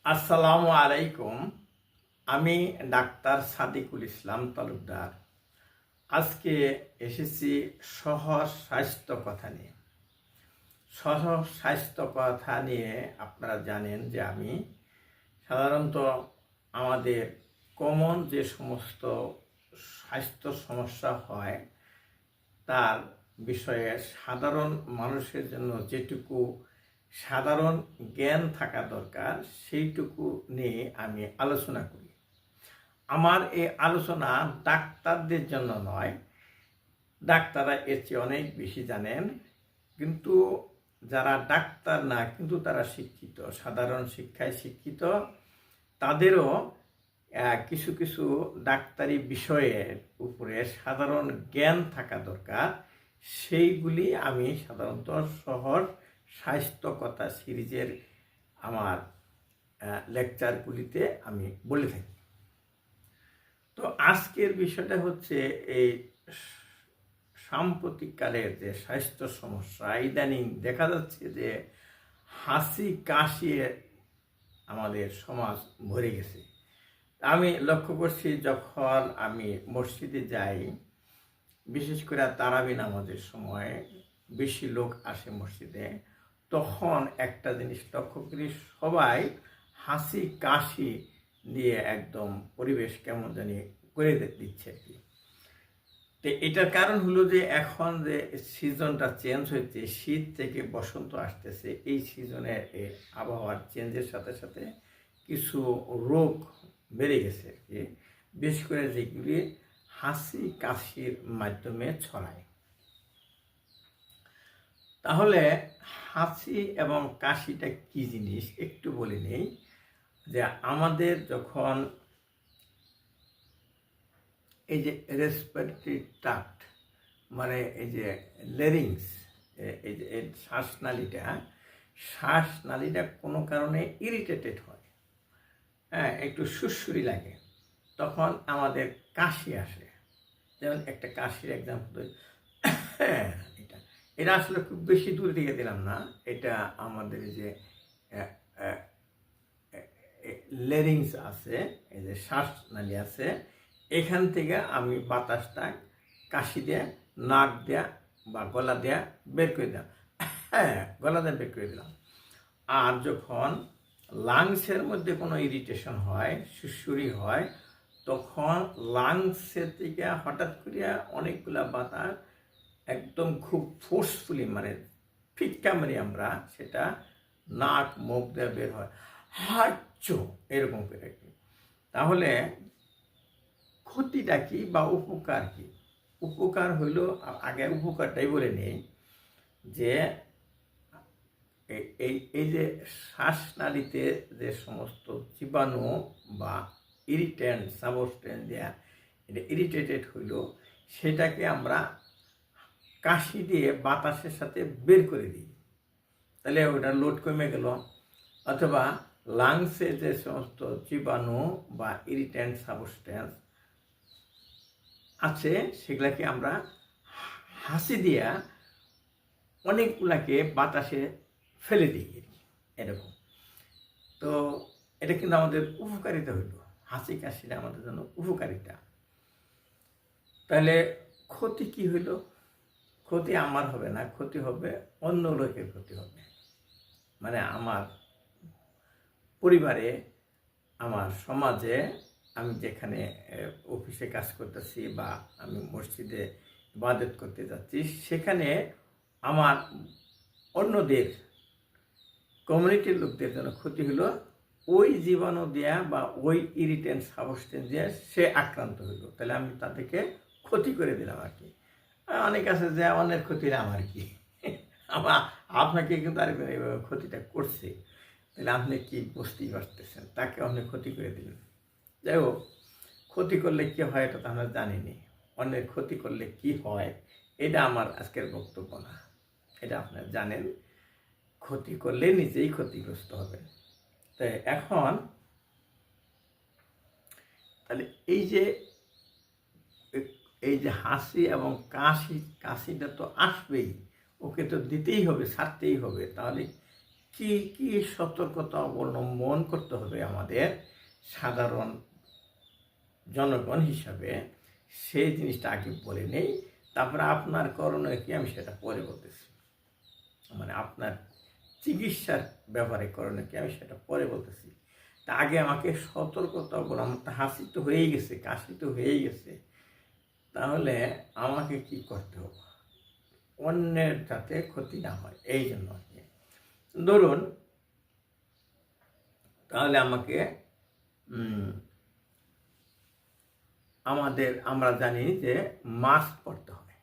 আসসালামু আলাইকুম। আমি ডাক্তার সাদিকুল ইসলাম তালুকদার। আজকে এসেছি সহজ স্বাস্থ্য কথা নিয়ে। সহজ স্বাস্থ্য কথা নিয়ে আপনারা জানেন যে আমি সাধারণত আমাদের কমন যে সমস্ত স্বাস্থ্য সমস্যা হয় তার বিষয়ে সাধারণ মানুষের জন্য যেটুকু সাধারণ জ্ঞান থাকা দরকার সেইটুকু নিয়ে আমি আলোচনা করি। আমার এই আলোচনা ডাক্তারদের জন্য নয়, ডাক্তাররা এর চেয়ে অনেক বেশি জানেন, কিন্তু যারা ডাক্তার না কিন্তু তারা শিক্ষিত, সাধারণ শিক্ষায় শিক্ষিত, তাদেরও কিছু কিছু ডাক্তারি বিষয়ের উপরে সাধারণ জ্ঞান থাকা দরকার। সেইগুলি আমি সাধারণত শহর স্বাস্থ্য কথা সিরিজের আমার লেকচারগুলিতে আমি বলে থাকি। তো আজকের বিষয়টা হচ্ছে এই সাম্প্রতিককালের যে স্বাস্থ্য সমস্যা, ইদানিং দেখা যাচ্ছে যে হাসি কাশি আমাদের সমাজ ভরে গেছে। আমি লক্ষ্য করছি যখন আমি মসজিদে যাই, বিশেষ করে তারাবি নামাজের সময় বেশি লোক আসে মসজিদে, তখন একটা জিনিস লক্ষ্য করি, সবাই হাসি কাশি দিয়ে একদম পরিবেশ কেমন জানি করে দিচ্ছে আর কি। তো এটার কারণ হলো যে এখন যে সিজনটা চেঞ্জ হয়েছে, শীত থেকে বসন্ত আসতেছে, এই সিজনের আবহাওয়ার চেঞ্জের সাথে সাথে কিছু রোগ বেড়ে গেছে আর কি, বিশেষ করে যেগুলি হাসি কাশির মাধ্যমে ছড়ায়। তাহলে হাসি এবং কাশিটা কি জিনিস একটু বলে নেই। যে আমাদের যখন এই যে রেসপিরেটরি ট্রাক্ট, মানে এই যে লেরিংস, এই যে শ্বাসনালীটা কোনো কারণে ইরিটেটেড হয়, হ্যাঁ, একটু সুরসুরি লাগে, তখন আমাদের কাশি আসে। যেমন একটা কাশির এক্সাম্পল, এটা এটা আসলে খুব বেশি দূর থেকে দিলাম না, এটা আমাদের যে লেরিংস আছে, এই যে শ্বাসনালী আছে, এখান থেকে আমি বাতাসটা কাশি দিয়ে, নাক দেয়া বা গলা দেয়া বের করে দিলাম, হ্যাঁ, গলা দিয়ে বের করে দিলাম। আর যখন লাংসের মধ্যে কোনো ইরিটেশন হয়, সুরসুরি হয়, তখন লাংসের থেকে হঠাৎ করে অনেকগুলা বাতাস একদম খুব ফোর্সফুলি, মানে ফিটকা মারি আমরা, সেটা নাক মুখ দিয়ে বের হয়, হাঁচো এরকম করে কি। তাহলে ক্ষতিটা কি বা উপকার কি? উপকার হইল, আগে উপকারটাই বলে নেই, যে এই যে শ্বাসনালীতে যে সমস্ত জীবাণু বা ইরিটেন্ট সাবস্টেন্স দেয়া, এটা ইরিটেটেড হইল, সেটাকে আমরা কাশি দিয়ে বাতাসের সাথে বের করে দিই, তাহলে ওটা লোড কমে গেল। অথবা লাংসে যে সমস্ত জীবাণু বা ইরিটেন্ট সাবস্টেন্স আছে, সেগুলাকে আমরা হাসি দিয়া অনেকগুলাকে বাতাসে ফেলে দিই এরকম। তো এটা কিন্তু আমাদের উপকারিতা হইল, হাসি কাশিটা আমাদের জন্য উপকারিতা। তাহলে ক্ষতি কি হইল? ক্ষতি আমার হবে না, ক্ষতি হবে অন্য লোকের ক্ষতি হবে। মানে আমার পরিবারে, আমার সমাজে, আমি যেখানে অফিসে কাজ করতেছি বা আমি মসজিদে ইবাদত করতে যাচ্ছি, সেখানে আমার অন্যদের কমিউনিটির লোকদের জন্য ক্ষতি হলো, ওই জীবাণু দেয়া বা ওই ইরিটেন্ট সাবস্টেন্স দেওয়া সে আক্রান্ত হইল, তাহলে আমি তাদেরকে ক্ষতি করে দিলাম আর কি। অনেক আছে যে অন্যের ক্ষতি আমার কি, আপনাকে কিন্তু আরেকজন এইভাবে ক্ষতিটা করছে, তাহলে আপনি কি বুঝতেই পারতেছেন, তাকে আপনি ক্ষতি করে দিলেন। যাই হোক, ক্ষতি করলে কি হয় এটা তো আমরা জানিনি, অন্যের ক্ষতি করলে কি হয় এটা আমার আজকের বক্তব্য না, এটা আপনারা জানেন। ক্ষতি করলে নিজেই ক্ষতিগ্রস্ত হবেন। তাই এখন তাহলে এই যে হাসি এবং কাশিটা তো আসবেই, ওকে তো দিতেই হবে, ছাড়তেই হবে। তাহলে কি কি সতর্কতা অবলম্বন করতে হবে আমাদের সাধারণ জনগণ হিসাবে, সেই জিনিসটা আগে বলে নেই। তারপরে আপনার করণীয় কি আমি সেটা পরে বলতেছি, মানে আপনার চিকিৎসার ব্যাপারে করণীয় কি আমি সেটা পরে বলতেছি। তা আগে আমাকে সতর্কতা বলে, আমার তো হাসি তো হয়েই গেছে, কাশি তো হয়েই গেছে, তাহলে আমাকে কি করতে হবে অন্যের যাতে ক্ষতি না হয় এই জন্য আর কি। ধরুন তাহলে আমাকে আমরা জানি যে মাস্ক পরতে হবে।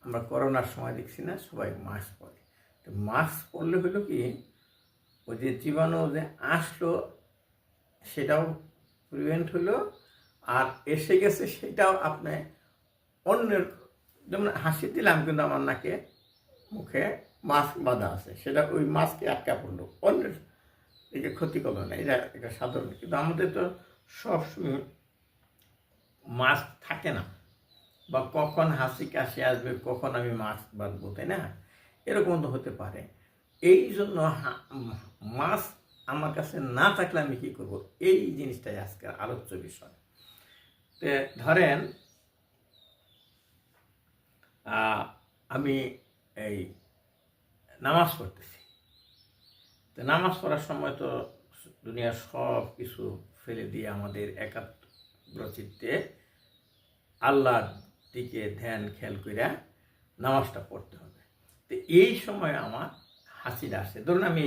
আমরা করোনার সময় দেখছি না সবাই মাস্ক পরে, তো মাস্ক পরলে হলো কি ওই যে জীবাণু যে আসলো সেটাও প্রিভেন্ট হলো, আর এসে গেছে সেটাও আপনি অন্যের, যেমন হাসি দিলাম কিন্তু আমার নাকে মুখে মাস্ক বাঁধা আছে, সেটা ওই মাস্কে আটকা পড়লো, অন্যের দিকে ক্ষতি করলো না, এটা সাধারণ। কিন্তু আমাদের তো সবসময় মাস্ক থাকে না, বা কখন হাসি কাশি আসবে, কখন আমি মাস্ক বাঁধবো, তাই না? এরকম তো হতে পারে। এই জন্য মাস্ক আমার কাছে না থাকলে আমি কী করবো, এই জিনিসটাই আজকের আলোচ্য বিষয়। তো ধরেন আমি এই নামাজ পড়তেছি, তো নামাজ পড়ার সময় তো দুনিয়ার সব কিছু ফেলে দিয়ে আমাদের একাগ্রচিত্তে আল্লাহর দিকে ধ্যান খেয়াল করে নামাজটা পড়তে হবে। তো এই সময় আমার হাসিটা আসে, ধরুন আমি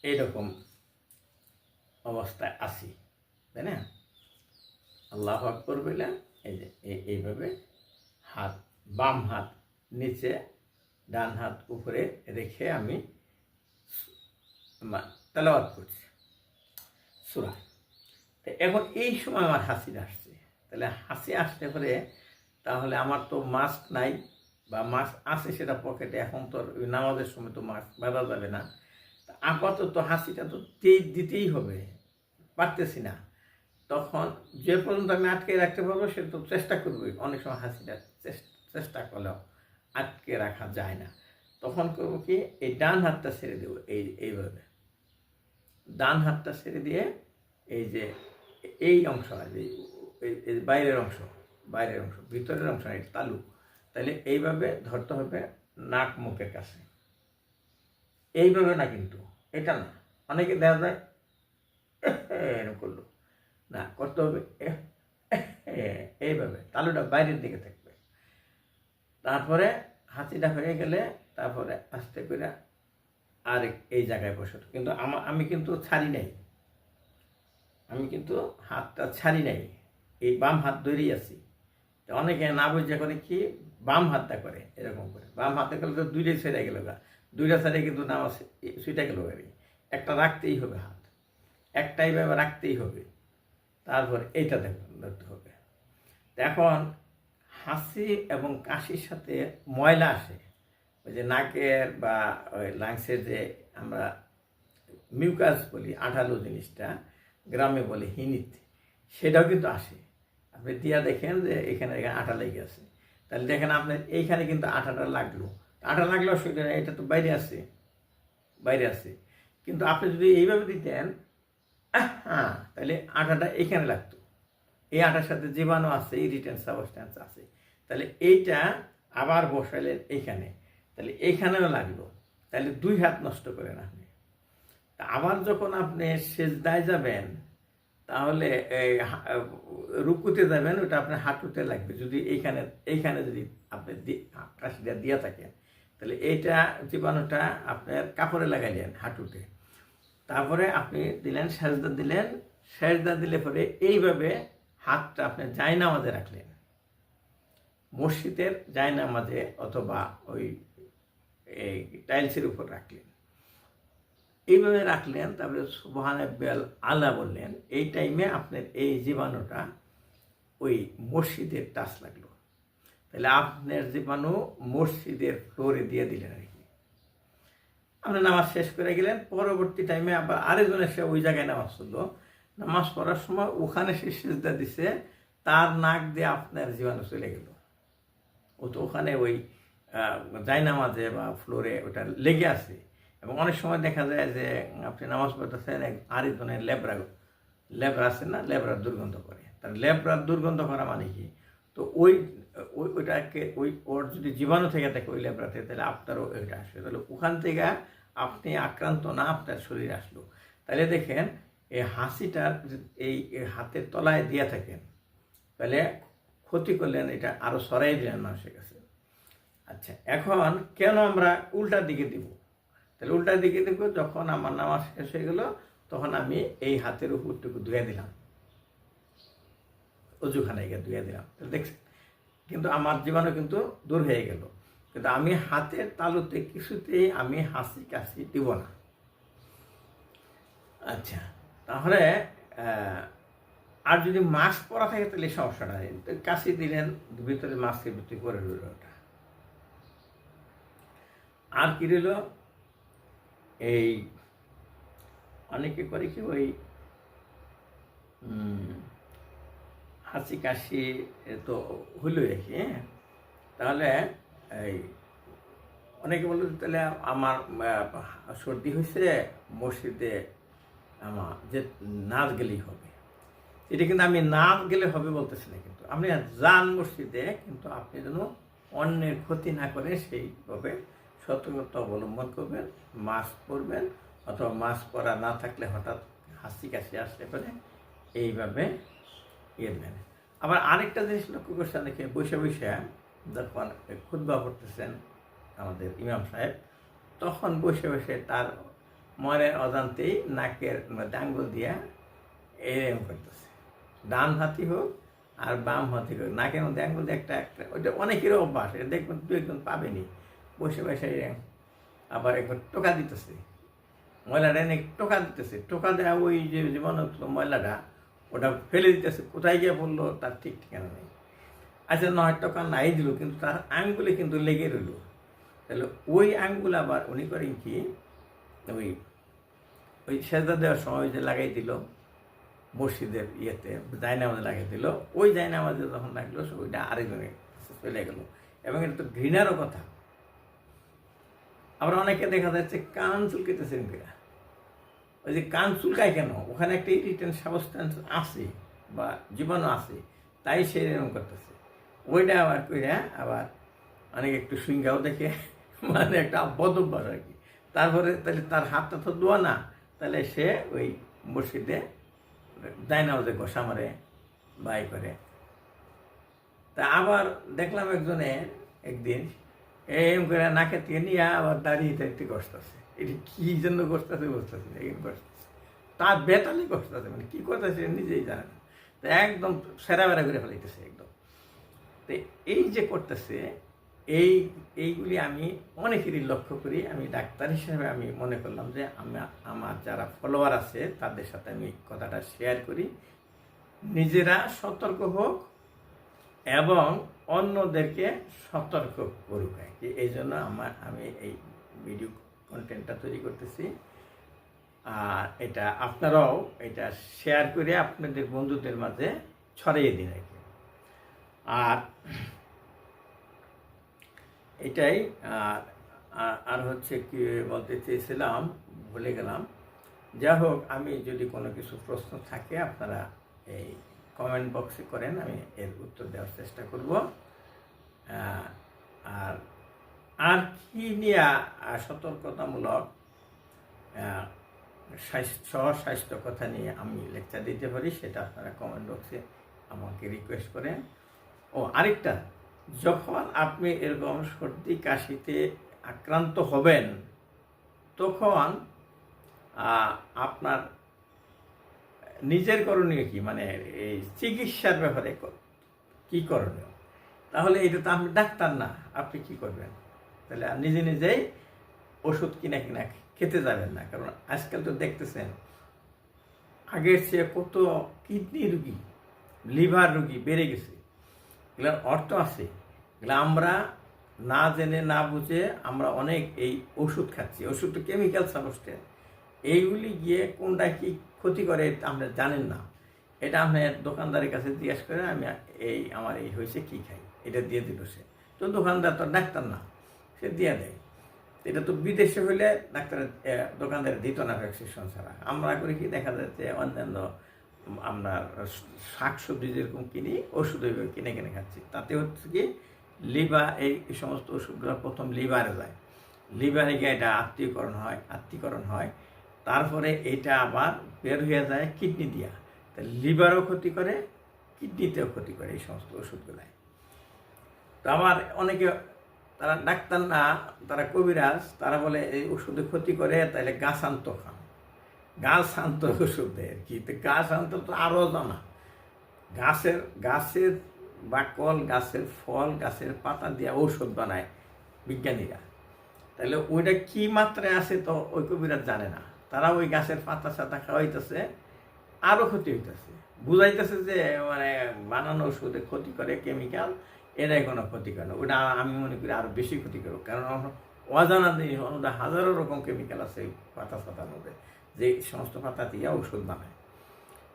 এইরকম অবস্থায় আসি, তাই না? আল্লাহু আকবার বলে এই যে এইভাবে হাত, বাম হাত নিচে, ডান হাত উপরে রেখে আমি তেলাওয়াত করছি সূরা। তো এখন এই সময় আমার হাসিটা আসছে, তাহলে হাসি আসতে পারে, তাহলে আমার তো মাস্ক নাই, বা মাস্ক আছে সেটা পকেটে, এখন তো নামাজের সময় তো মাস্ক বাঁধা যাবে না, আপাতত হাসিটা তো দিতেই হবে, পারতেছি না। তখন যে পর্যন্ত আমি আটকে রাখতে পারবো সে তো চেষ্টা করবো, অনেক সময় হাসিটা চেষ্টা করলেও আটকে রাখা যায় না, তখন করবো কি এই ডান হাতটা ছেড়ে দেবো, এইভাবে ডান হাতটা ছেড়ে দিয়ে এই যে এই অংশ আছে, এই বাইরের অংশ, ভিতরের অংশ না, তালু, তাহলে এইভাবে ধরতে হবে নাক মুখের কাছে, এইভাবে না, কিন্তু এটা না, অনেকে দেখা যায় এরকম করলো না, করতে হবে এইভাবে, তালুটা বাইরের দিকে থাকবে। তারপরে হাসিটা হয়ে গেলে তারপরে আস্তে করে আর এই জায়গায় বসে, কিন্তু আমি কিন্তু ছাড়ি নাই, আমি কিন্তু হাতটা ছাড়ি নাই, এই বাম হাত ধরেই আছি। তো অনেকে না বুঝে করে কি বাম হাতটা করে এরকম করে, বাম হাতে গেলে তো দুইটাই ছেড়ে গেল, দুইটা ছেড়ে কিন্তু নামাজ ছুটে গেল, একটা রাখতেই হবে, হাত একটাই ভাবে রাখতেই হবে, তারপর এইটা ধরতে হবে। এখন হাসি এবং কাশির সাথে ময়লা আসে, ওই যে নাকের বা ওই লাংসের যে আমরা মিউকাস বলি, আঠালো জিনিসটা গ্রামে বলে হিনিত, সেটাও কিন্তু আসে। আপনি দিয়া দেখেন যে এখানে আঠা লেগে আছে, তাহলে দেখেন আপনার এইখানে কিন্তু আঠাটা লাগলো, আঠা লাগলে অসুবিধা নেই, এটা তো বাইরে আছে, কিন্তু আপনি যদি এইভাবে দিতেন হ্যাঁ, তাহলে আঠাটা এখানে লাগতো, এই আটার সাথে জীবাণু আছে, ইরিটেন্ট সাবস্টেন্স আছে, তাহলে এইটা আবার বসাইলেন এইখানে, তাহলে এইখানেও লাগলো, তাহলে দুই হাত নষ্ট করেন আপনি। তা আবার যখন আপনি সেজদায় যাবেন, তাহলে রুকুতে যাবেন, ওটা আপনার হাঁটুতে লাগবে, যদি এইখানে যদি আপনি কাশিটা দিয়া থাকেন, তাহলে এইটা জীবাণুটা আপনার কাপড়ে লাগাইলেন হাঁটুতে, তারপরে আপনি দিলেন সেজদা দিলে পরে এইভাবে হাতটা আপনি জায়নামাজে রাখলেন, মসজিদের জায়নামাজে অথবা ওই টাইলসের উপর রাখলেন, এইভাবে রাখলেন, তারপরে সুবহানাল্লাহিল আলা বললেন, এই টাইমে আপনার এই জীবাণুটা ওই মসজিদের টাচ লাগলো, তাহলে আপনার জীবাণু মসজিদের ফ্লোরে দিয়ে দিলেন আর কি। আপনি নামাজ শেষ করে গেলেন, পরবর্তী টাইমে আবার আরেকজন এসে ওই জায়গায় নামাজ পড়লো, নামাজ পড়ার সময় ওখানে সে সিজদা দিছে, তার নাক দিয়ে আপনার জীবাণু চলে গেল, ও তো ওখানে ওই জায়নামাজে বা ফ্লোরে ওটা লেগে আছে। এবং অনেক সময় দেখা যায় যে আপনি নামাজ পড়তেছেন, আরেকজনের লেবরা আছে না, লেবরার দুর্গন্ধ করে। তার লেবরার দুর্গন্ধ করা মানে কি, তো ওইটাকে ওর যদি জীবাণু থেকে থাকে ওই লেবরাতে, তাহলে আপনারও ওইটা আসবে। তাহলে ওখান থেকে আপনি আক্রান্ত না, আপনার শরীরে আসলো। তাহলে দেখেন এই হাসিটার এই হাতের তলায় দিয়ে থাকেন, তাহলে ক্ষতি করলেন, এটা আরও সরাই দিলেন মানুষের কাছে। আচ্ছা, এখন কেন আমরা উল্টার দিকে দিব? তাহলে উল্টার দিকে দিব, যখন আমার নামাজ শেষ হয়ে গেল তখন আমি এই হাতের উপরটুকু ধুয়ে দিলাম, অজুখানায় গিয়ে ধুয়ে দিলাম। দেখছেন, কিন্তু আমার জীবাণু কিন্তু দূর হয়ে গেল। কিন্তু আমি হাতের তালুতে কিছুতেই আমি হাসি কাশি দিব না। আচ্ছা, তাহলে আর যদি মাস্ক পরা থাকে তাহলে সমস্যাটা নেই, কাশি দিলেন, ভিতরে মাস্কের ভিতরে করে রইল ওটা। আর কি রইল, এই অনেকে করে কি ওই হাসি কাশি তো হইলই রাখি, হ্যাঁ, তাহলে এই অনেকে বলল তাহলে আমার সর্দি হয়েছে, মসজিদে আমার যে নাচ গেলেই হবে। এটা কিন্তু আমি নাচ গেলে হবে বলতেছি না, কিন্তু আপনি যান মসজিদে, কিন্তু আপনি যেন অন্যের ক্ষতি না করে সেইভাবে সতর্কতা অবলম্বন করবেন, মাস্ক পরবেন, অথবা মাস্ক পরা না থাকলে হঠাৎ হাসি কাশি আসলে পরে এইভাবে দেবেন। আবার আরেকটা জিনিস লক্ষ্য করছে, অনেকে বসে বসে যখন খুতবা পড়তেছেন আমাদের ইমাম সাহেব, তখন বসে বসে তার মনের অজান্তেই নাকের মধ্যে আঙ্গুল দিয়া এরম করতেছে। ডান হাতি হোক আর বাম হাতি হোক, নাকের মধ্যে আঙ্গুল দিয়ে একটা একটা, ওইটা অনেকেরও অভ্যাস, এটা দেখবেন দু একজন পাবেনি। বসে বসে আবার একবার টোকা দিতেছে, ময়লাটা এনে টোকা দিতেছে, টোকা দেওয়া ওই যে জীবাণু ময়লাটা ওটা ফেলে দিতেছে, কোথায় গিয়ে পড়লো তার ঠিক ঠিকানা নেই। আচ্ছা, নয় টোকা নাই দিল, কিন্তু তার আঙ্গুলে কিন্তু লেগে রইল। তাহলে ওই আঙ্গুল আবার উনি করেন কি, ওই সেজদা দেওয়ার সময় যে লাগাই দিল মসজিদের ইয়েতে, জায়নামাজে লাগিয়ে দিল, ওই জায়নামাজে যখন লাগলো ওইটা আরেকজনের চলে গেল। এবং এটা তো ঘৃণারও কথা। আবার অনেকে দেখা যাচ্ছে কান চুলকাইতেছেন কিনা, ওই যে কান চুলকায় কেন, ওখানে একটা ইরিটেন্ট সাবস্টেন্স আছে বা জীবাণু আছে, তাই সে এরকম করতেছে। ওইটা আবার কইরা আবার অনেকে একটু সুইঙ্গাও দেখে, মানে একটা বদভ্যাস আর কি। তারপরে তাহলে তার হাতটা তো দোয়া না, তাহলে সে ওই মসজিদে জায়নামাজে ঘষা মারে, বাই করে। তা আবার দেখলাম একজনের একদিন এরকম করে নাকে থেকে নিয়ে আবার দাঁড়িয়ে একটু ঘষতেছে। এটি কী জন্য ঘষতেছে বুঝতেছে না, এরকম ঘষতেছে, তার বেতালি ঘষতেছে, মানে কী করতেছে নিজেই জানে না। তো একদম সেরা বেড়া করে ফেলাইতেছে একদম। তো এই যে করতেছে, এইগুলি আমি অনেকেরই লক্ষ্য করি। আমি ডাক্তার হিসেবে আমি মনে করলাম যে আমার যারা ফলোয়ার আছে তাদের সাথে আমি কথাটা শেয়ার করি, নিজেরা সতর্ক হোক এবং অন্যদেরকে সতর্ক করুক আর কি। এই জন্য আমি এই ভিডিও কন্টেন্টটা তৈরি করতেছি। আর এটা আপনারাও এটা শেয়ার করে আপনাদের বন্ধুদের মাঝে ছড়িয়ে দিন আর কি। আর এটাই। আর হচ্ছে কি বলতে চেয়েছিলাম, ভুলে গেলাম। যাই হোক, আমি যদি কোনো কিছু প্রশ্ন থাকে আপনারা এই কমেন্ট বক্সে করেন, আমি এর উত্তর দেওয়ার চেষ্টা করব। আর কি নিয়ে সতর্কতামূলক স্বাস্থ্য কথা নিয়ে আমি লেকচার দিতে পারি, সেটা আপনারা কমেন্ট বক্সে আমাকে রিকোয়েস্ট করেন। ও আরেকটা, যখন আপনি এরকম সর্দি কাশিতে আক্রান্ত হবেন, তখন আপনার নিজের করণীয় কি, মানে এই চিকিৎসার ব্যাপারে কি করণীয়? তাহলে এটা তো আপনি ডাক্তার না, আপনি কি করবেন? তাহলে নিজে নিজেই ওষুধ কিনা খেতে যাবেন না। কারণ আজকাল তো দেখতেছেন আগের চেয়ে কত কিডনি রুগী, লিভার রুগী বেড়ে গেছে। এগুলোর অর্থ আছে, এগুলো আমরা না জেনে না বুঝে আমরা অনেক এই ওষুধ খাচ্ছি। ওষুধ তো কেমিক্যাল সাবস্টেন্স, এইগুলি গিয়ে কোনটা কি ক্ষতি করে আমরা জানেন না। এটা আপনার দোকানদারের কাছে জিজ্ঞাসা করে আমি আমার এই হয়েছে কী খাই, এটা দিয়ে দিল সে। তো দোকানদার তো ডাক্তার না। সে দিয়ে দেয়। এটা তো বিদেশে হইলে ডাক্তারের দোকানদার দিত না প্রেসক্রিপশন ছাড়া। আমরা করি কি, দেখা যাচ্ছে অন্যান্য আমরা শাকসবজি যেরকম কিনি, ওষুধ ওইভাবে কিনে কিনে খাচ্ছি। তাতে হচ্ছে কি, লিভার, এই সমস্ত ওষুধগুলো প্রথম লিভারে যায়, লিভারে গিয়ে এটা আত্মীকরণ হয়, তারপরে এটা আবার বের হয়ে যায় কিডনি দিয়া। তা লিভারও ক্ষতি করে, কিডনিতেও ক্ষতি করে এই সমস্ত ওষুধগুলাই। তো আমার অনেকে, তারা ডাক্তার না, তারা কবিরাজ, তারা বলে এই ওষুধে ক্ষতি করে, তাহলে গাছান্ত খান। গাছান্ত ওষুধ দেয় আর কি। তো গাছান্ত তো আরও জানা, গাছের বাকল, গাছের ফল, গাছের পাতা দিয়ে ঔষধ বানায় বিজ্ঞানীরা। তাহলে ওইটা কি মাত্রায় আছে তো ওই কবিরাজ জানে না। তারা ওই গাছের পাতা সাতা খাওয়াইতেছে, আরও ক্ষতি হইতেছে, বুঝাইতেছে যে মানে বানানো ওষুধে ক্ষতি করে কেমিক্যাল, এরাই কোনো ক্ষতি করে না। ওটা আমি মনে করি আরও বেশি ক্ষতি করো, কারণ অজানা জিনিস, ওদের হাজারো রকম কেমিক্যাল আছে পাতা সাতার মধ্যে, যে সমস্ত পাতা দিয়ে ওষুধ বানায়।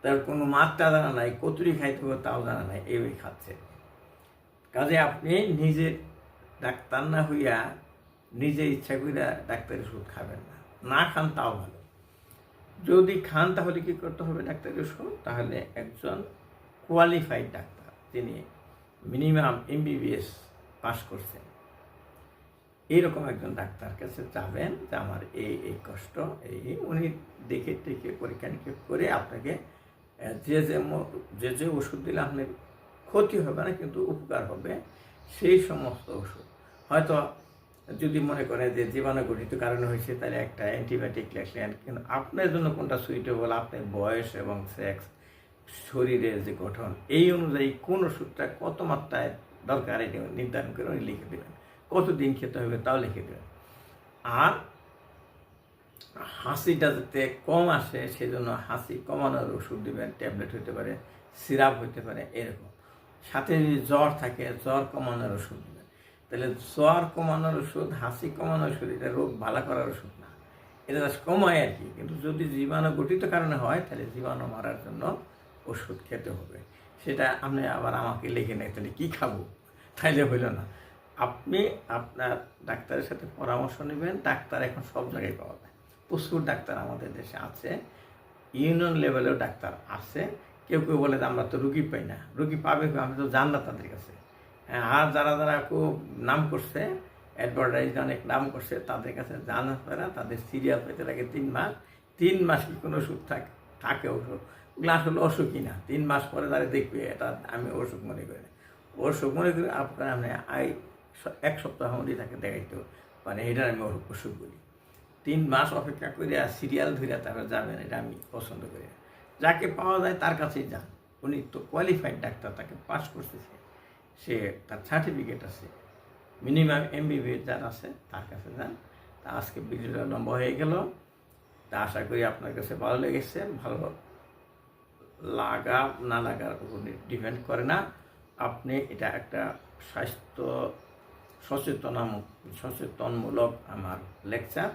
তার কোনো মাত্রা জানা নাই, কতুরি খাইতে হবে তাও জানা নাই, এই খাচ্ছে। কাজে আপনি নিজে ডাক্তার না হইয়া নিজে ইচ্ছা করিয়া ডাক্তারের ওষুধ খাবেন না, না খান তাও ভালো। যদি খান তাহলে কি করতে হবে ডাক্তারের ওষুধ, তাহলে একজন কোয়ালিফাইড ডাক্তার, যিনি মিনিমাম MBBS পাস করছেন, এইরকম একজন ডাক্তার কাছে যাবেন যে আমার এই কষ্ট, উনি দেখে টেকে পরীক্ষা নিরীক্ষা করে আপনাকে যে ওষুধ দিলে আপনার ক্ষতি হবে না কিন্তু উপকার হবে, সেই সমস্ত ওষুধ। হয়তো যদি মনে করেন যে জীবাণুঘটিত কারণে হয়েছে, তাহলে একটা অ্যান্টিবায়োটিক লেখলেন, কিন্তু আপনার জন্য কোনটা সুইটেবল, আপনার বয়স এবং সেক্স, শরীরের যে গঠন, এই অনুযায়ী কোন ওষুধটা কত মাত্রায় দরকার এটা নির্ধারণ করে উনি লিখে দেবেন, কতদিন খেতে হবে তাও লিখে দেবেন। আর হাসিটা যাতে কম আসে সেজন্য হাসি কমানোর ওষুধ দেবেন, ট্যাবলেট হতে পারে, সিরাপ হতে পারে, এরকম। সাথে যদি জ্বর থাকে, জ্বর কমানোর ওষুধ দেবেন। তাহলে জ্বর কমানোর ওষুধ, হাসি কমানোর ওষুধ, এটা রোগ ভালো করার ওষুধ না, এটা জাস্ট কমায় আর কি। কিন্তু যদি জীবাণু গঠিত কারণে হয়, তাহলে জীবাণু মারার জন্য ওষুধ খেতে হবে। সেটা আপনি আবার আমাকে লিখে নেয়, তাহলে কী খাবো, তাইলে হইল না। আপনি আপনার ডাক্তারের সাথে পরামর্শ নেবেন। ডাক্তার এখন সব জায়গায় পাওয়া যায়, প্রচুর ডাক্তার আমাদের দেশে আছে, ইউনিয়ন লেভেলেও ডাক্তার আছে। কেউ কেউ বলে যে আমরা তো রুগী পাই না, রুগী পাবে, আমি তো জান না তাদের কাছে। আর যারা খুব নাম করছে, অ্যাডভার্টাইজ অনেক নাম করছে, তাদের কাছে জানা হয় না, তাদের সিরিয়াল পেতে লাগে 3 মাস। 3 মাস কি কোনো ওষুধ থাকে ওষুধ, ওগুলো আসলে অসুখই না। 3 মাস পরে তারা দেখবে, এটা আমি অসুখ মনে করি না। অসুখ মনে করি আপনার আপনি 1 সপ্তাহ মধ্যে তাকে দেখাইতে, মানে এটা আমি অসুখ বলি। 3 মাস অপেক্ষা করে আর সিরিয়াল ধরে তারা যাবেন, এটা আমি পছন্দ করি না। যাকে পাওয়া যায় তার কাছেই যান, উনি তো কোয়ালিফাইড ডাক্তার, তাকে পাস করছে, সে তার সার্টিফিকেট আছে, মিনিমাম MBBS যার আছে তার কাছে যান। তা আজকে ভিডিওটা লম্বা হয়ে গেল, তা আশা করি আপনার কাছে ভালো লেগেছে। ভালো লাগা না লাগার উপর ডিপেন্ড করে না। আপনি এটা একটা স্বাস্থ্য সচেতনমূলক আমার লেকচার,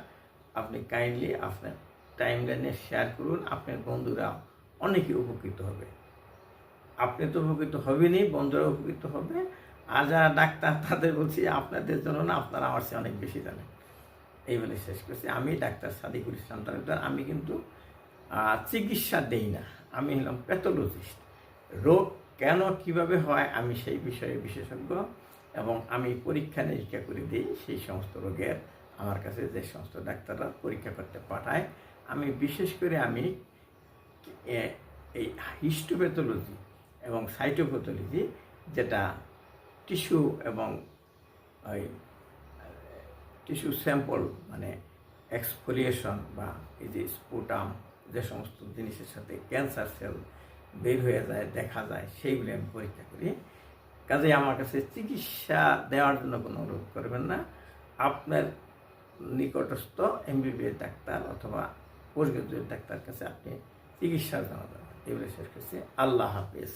আপনি কাইন্ডলি আপনার টাইমলাইনে শেয়ার করুন, আপনার বন্ধুরা অনেকে উপকৃত হবে। আপনি তো উপকৃত হবেনই, বন্ধুরা উপকৃত হবে। আর যারা ডাক্তার, তাদের বলছি আপনাদের জন্য না, আপনারা আমার চেয়ে অনেক বেশি জানেন। এই বলে শেষ করছি। আমি ডাক্তার সাদিকুল ইসলাম তালুকদার। আমি কিন্তু চিকিৎসা দেই না, আমি হলাম প্যাথোলজিস্ট। রোগ কেন কিভাবে হয় আমি সেই বিষয়ে বিশেষজ্ঞ, এবং আমি পরীক্ষা নিরীক্ষা করে দিই সেই সমস্ত রোগের। আমার কাছে যে সমস্ত ডাক্তাররা পরীক্ষা করতে পাঠায়, আমি বিশেষ করে আমি এই হিস্টোপ্যাথোলজি এবং সাইটোপ্যাথোলজি, যেটা টিস্যু এবং ওই টিস্যু স্যাম্পল, মানে এক্সফোলিয়েশন বা এই যে স্পুটাম, যে সমস্ত জিনিসের সাথে ক্যান্সার সেল বের হয়ে যায়, দেখা যায়, সেইগুলি আমি পরীক্ষা করি। কাজেই আমার কাছে চিকিৎসা দেওয়ার জন্য কোনো অনুরোধ করবেন না। আপনার নিকটস্থ MBBS ডাক্তার অথবা পোস্ট গ্রাজুয়েট ডাক্তার কাছে আপনি চিকিৎসার জন্য যাবেন। এগুলো শেষ করছি। আল্লাহ হাফেজ।